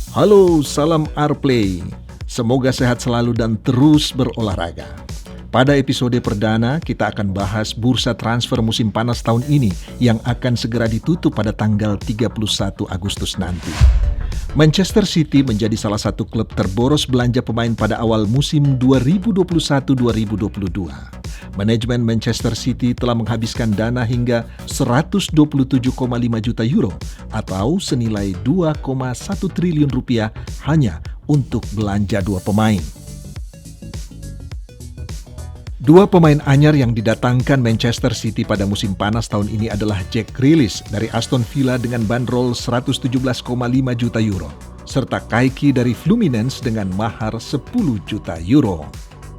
Halo, salam Rplay. Semoga sehat selalu dan terus berolahraga. Pada episode perdana, kita akan bahas bursa transfer musim panas tahun ini yang akan segera ditutup pada tanggal 31 Agustus nanti. Manchester City menjadi salah satu klub terboros belanja pemain pada awal musim 2021-2022. Manajemen Manchester City telah menghabiskan dana hingga 127,5 juta euro atau senilai 2,1 triliun rupiah hanya untuk belanja dua pemain. Dua pemain anyar yang didatangkan Manchester City pada musim panas tahun ini adalah Jack Grealish dari Aston Villa dengan bandrol 117,5 juta euro, serta Kaiki dari Fluminense dengan mahar 10 juta euro.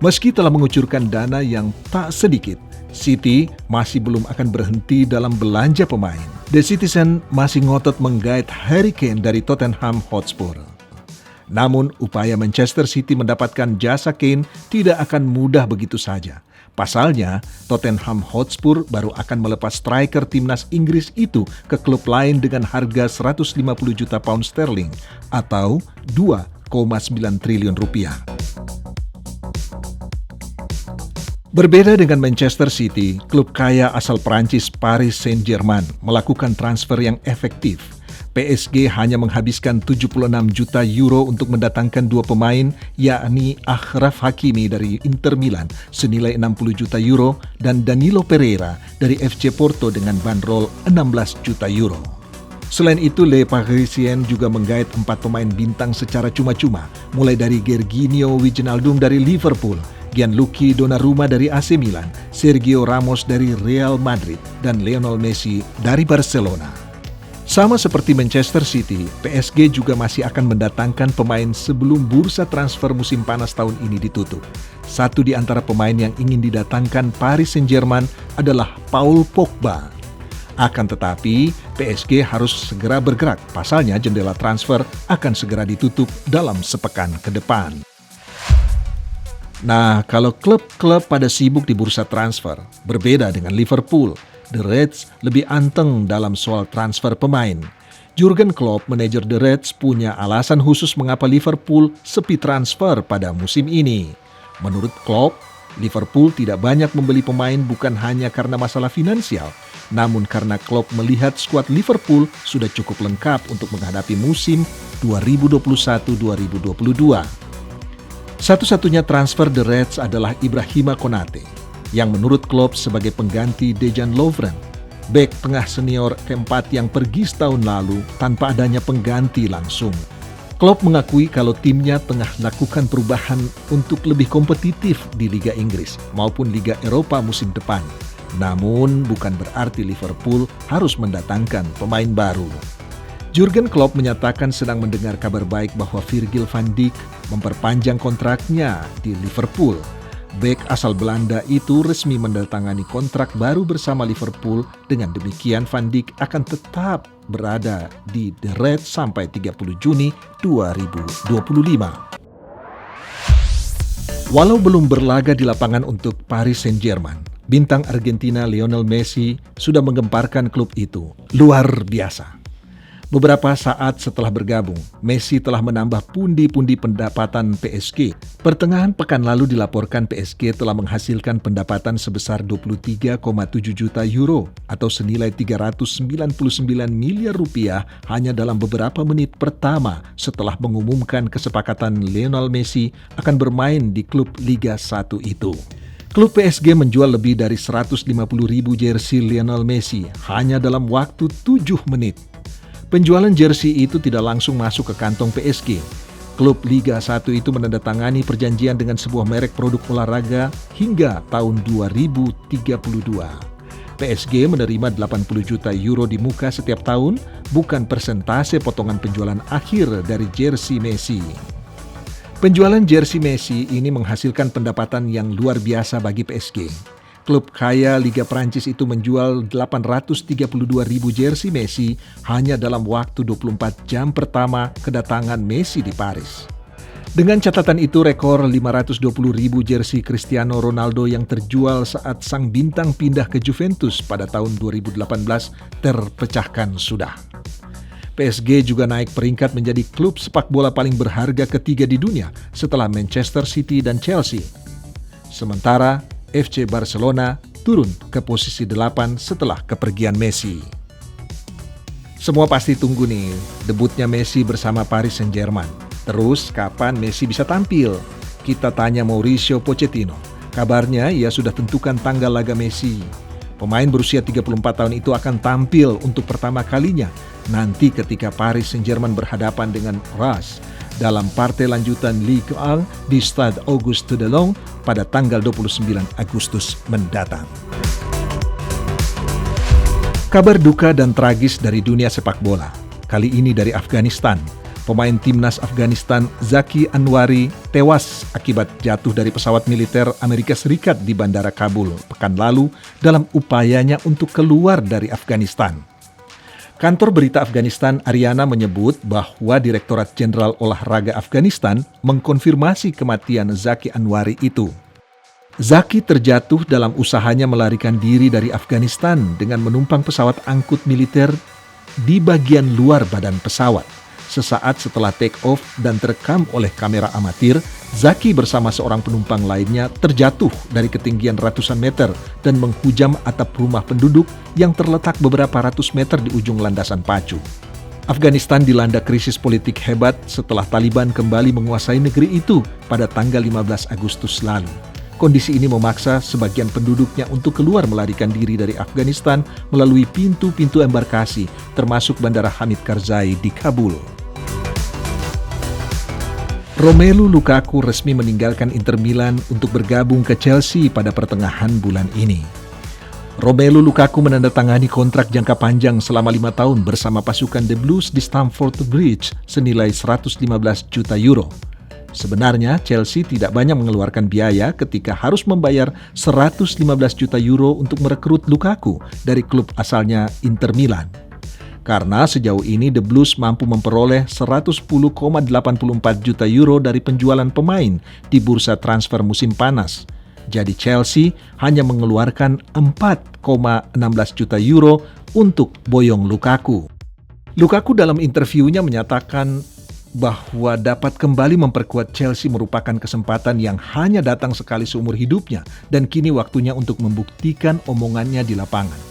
Meski telah mengucurkan dana yang tak sedikit, City masih belum akan berhenti dalam belanja pemain. The Citizen masih ngotot menggait Harry Kane dari Tottenham Hotspur. Namun, upaya Manchester City mendapatkan jasa Kane tidak akan mudah begitu saja. Pasalnya, Tottenham Hotspur baru akan melepas striker timnas Inggris itu ke klub lain dengan harga 150 juta pound sterling atau 2,9 triliun rupiah. Berbeda dengan Manchester City, klub kaya asal Prancis Paris Saint-Germain melakukan transfer yang efektif. PSG hanya menghabiskan 76 juta euro untuk mendatangkan dua pemain, yakni Achraf Hakimi dari Inter Milan senilai 60 juta euro dan Danilo Pereira dari FC Porto dengan bandrol 16 juta euro. Selain itu, Le Parisien juga menggait 4 pemain bintang secara cuma-cuma, mulai dari Georginio Wijnaldum dari Liverpool, Gianluigi Donnarumma dari AC Milan, Sergio Ramos dari Real Madrid, dan Lionel Messi dari Barcelona. Sama seperti Manchester City, PSG juga masih akan mendatangkan pemain sebelum bursa transfer musim panas tahun ini ditutup. Satu di antara pemain yang ingin didatangkan Paris Saint-Germain adalah Paul Pogba. Akan tetapi, PSG harus segera bergerak, pasalnya jendela transfer akan segera ditutup dalam sepekan ke depan. Nah, kalau klub-klub pada sibuk di bursa transfer, berbeda dengan Liverpool, The Reds lebih anteng dalam soal transfer pemain. Jurgen Klopp, manajer The Reds, punya alasan khusus mengapa Liverpool sepi transfer pada musim ini. Menurut Klopp, Liverpool tidak banyak membeli pemain bukan hanya karena masalah finansial, namun karena Klopp melihat skuad Liverpool sudah cukup lengkap untuk menghadapi musim 2021-2022. Satu-satunya transfer The Reds adalah Ibrahima Konate, yang menurut Klopp sebagai pengganti Dejan Lovren, bek tengah senior keempat yang pergi setahun lalu tanpa adanya pengganti langsung. Klopp mengakui kalau timnya tengah melakukan perubahan untuk lebih kompetitif di Liga Inggris maupun Liga Eropa musim depan. Namun bukan berarti Liverpool harus mendatangkan pemain baru. Jurgen Klopp menyatakan sedang mendengar kabar baik bahwa Virgil van Dijk memperpanjang kontraknya di Liverpool. Bek asal Belanda itu resmi menandatangani kontrak baru bersama Liverpool. Dengan demikian, Van Dijk akan tetap berada di The Reds sampai 30 Juni 2025. Walau belum berlaga di lapangan untuk Paris Saint-Germain, bintang Argentina Lionel Messi sudah menggemparkan klub itu. Luar biasa. Beberapa saat setelah bergabung, Messi telah menambah pundi-pundi pendapatan PSG. Pertengahan pekan lalu dilaporkan PSG telah menghasilkan pendapatan sebesar 23,7 juta euro atau senilai 399 miliar rupiah hanya dalam beberapa menit pertama setelah mengumumkan kesepakatan Lionel Messi akan bermain di klub Liga 1 itu. Klub PSG menjual lebih dari 150.000 jersey Lionel Messi hanya dalam waktu 7 menit. Penjualan jersey itu tidak langsung masuk ke kantong PSG. Klub Liga 1 itu menandatangani perjanjian dengan sebuah merek produk olahraga hingga tahun 2032. PSG menerima 80 juta euro di muka setiap tahun, bukan persentase potongan penjualan akhir dari jersey Messi. Penjualan jersey Messi ini menghasilkan pendapatan yang luar biasa bagi PSG. Klub kaya Liga Prancis itu menjual 832.000 jersey Messi hanya dalam waktu 24 jam pertama kedatangan Messi di Paris. Dengan catatan itu, rekor 520.000 jersey Cristiano Ronaldo yang terjual saat sang bintang pindah ke Juventus pada tahun 2018 terpecahkan sudah. PSG juga naik peringkat menjadi klub sepak bola paling berharga ketiga di dunia setelah Manchester City dan Chelsea. Sementara FC Barcelona turun ke posisi 8 setelah kepergian Messi. Semua pasti tunggu nih debutnya Messi bersama Paris Saint-Germain. Terus kapan Messi bisa tampil? Kita tanya Mauricio Pochettino. Kabarnya ia sudah tentukan tanggal laga Messi. Pemain berusia 34 tahun itu akan tampil untuk pertama kalinya nanti ketika Paris Saint-Germain berhadapan dengan Reims dalam partai lanjutan Ligue 1 di Stade Auguste Delon pada tanggal 29 Agustus mendatang. Kabar duka dan tragis dari dunia sepak bola. Kali ini dari Afghanistan. Pemain timnas Afghanistan Zaki Anwari tewas akibat jatuh dari pesawat militer Amerika Serikat di Bandara Kabul pekan lalu dalam upayanya untuk keluar dari Afghanistan. Kantor berita Afghanistan Ariana menyebut bahwa Direktorat Jenderal Olahraga Afghanistan mengkonfirmasi kematian Zaki Anwari itu. Zaki terjatuh dalam usahanya melarikan diri dari Afghanistan dengan menumpang pesawat angkut militer di bagian luar badan pesawat. Sesaat setelah take off dan terekam oleh kamera amatir, Zaki bersama seorang penumpang lainnya terjatuh dari ketinggian ratusan meter dan menghujam atap rumah penduduk yang terletak beberapa ratus meter di ujung landasan pacu. Afghanistan dilanda krisis politik hebat setelah Taliban kembali menguasai negeri itu pada tanggal 15 Agustus lalu. Kondisi ini memaksa sebagian penduduknya untuk keluar melarikan diri dari Afghanistan melalui pintu-pintu embarkasi, termasuk Bandara Hamid Karzai di Kabul. Romelu Lukaku resmi meninggalkan Inter Milan untuk bergabung ke Chelsea pada pertengahan bulan ini. Romelu Lukaku menandatangani kontrak jangka panjang selama 5 tahun bersama pasukan The Blues di Stamford Bridge senilai 115 juta euro. Sebenarnya Chelsea tidak banyak mengeluarkan biaya ketika harus membayar 115 juta euro untuk merekrut Lukaku dari klub asalnya Inter Milan. Karena sejauh ini The Blues mampu memperoleh 110,84 juta euro dari penjualan pemain di bursa transfer musim panas. Jadi Chelsea hanya mengeluarkan 4,16 juta euro untuk boyong Lukaku. Lukaku dalam interviunya menyatakan bahwa dapat kembali memperkuat Chelsea merupakan kesempatan yang hanya datang sekali seumur hidupnya dan kini waktunya untuk membuktikan omongannya di lapangan.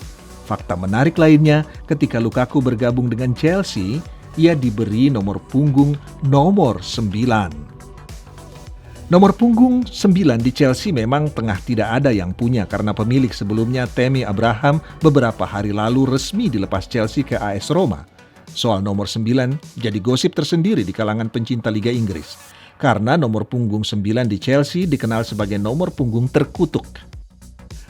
Fakta menarik lainnya, ketika Lukaku bergabung dengan Chelsea, ia diberi nomor punggung nomor 9. Nomor punggung 9 di Chelsea memang tengah tidak ada yang punya karena pemilik sebelumnya Tammy Abraham beberapa hari lalu resmi dilepas Chelsea ke AS Roma. Soal nomor 9 jadi gosip tersendiri di kalangan pencinta Liga Inggris. Karena nomor punggung 9 di Chelsea dikenal sebagai nomor punggung terkutuk.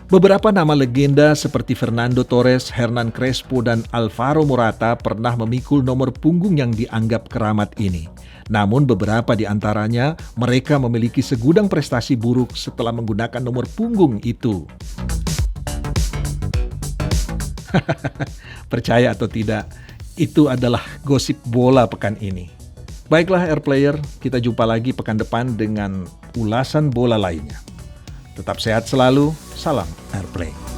Beberapa nama legenda seperti Fernando Torres, Hernan Crespo, dan Alvaro Morata pernah memikul nomor punggung yang dianggap keramat ini. Namun beberapa di antaranya mereka memiliki segudang prestasi buruk setelah menggunakan nomor punggung itu. Percaya atau tidak, itu adalah gosip bola pekan ini. Baiklah Air Player, kita jumpa lagi pekan depan dengan ulasan bola lainnya. Tetap sehat selalu, salam Airplay.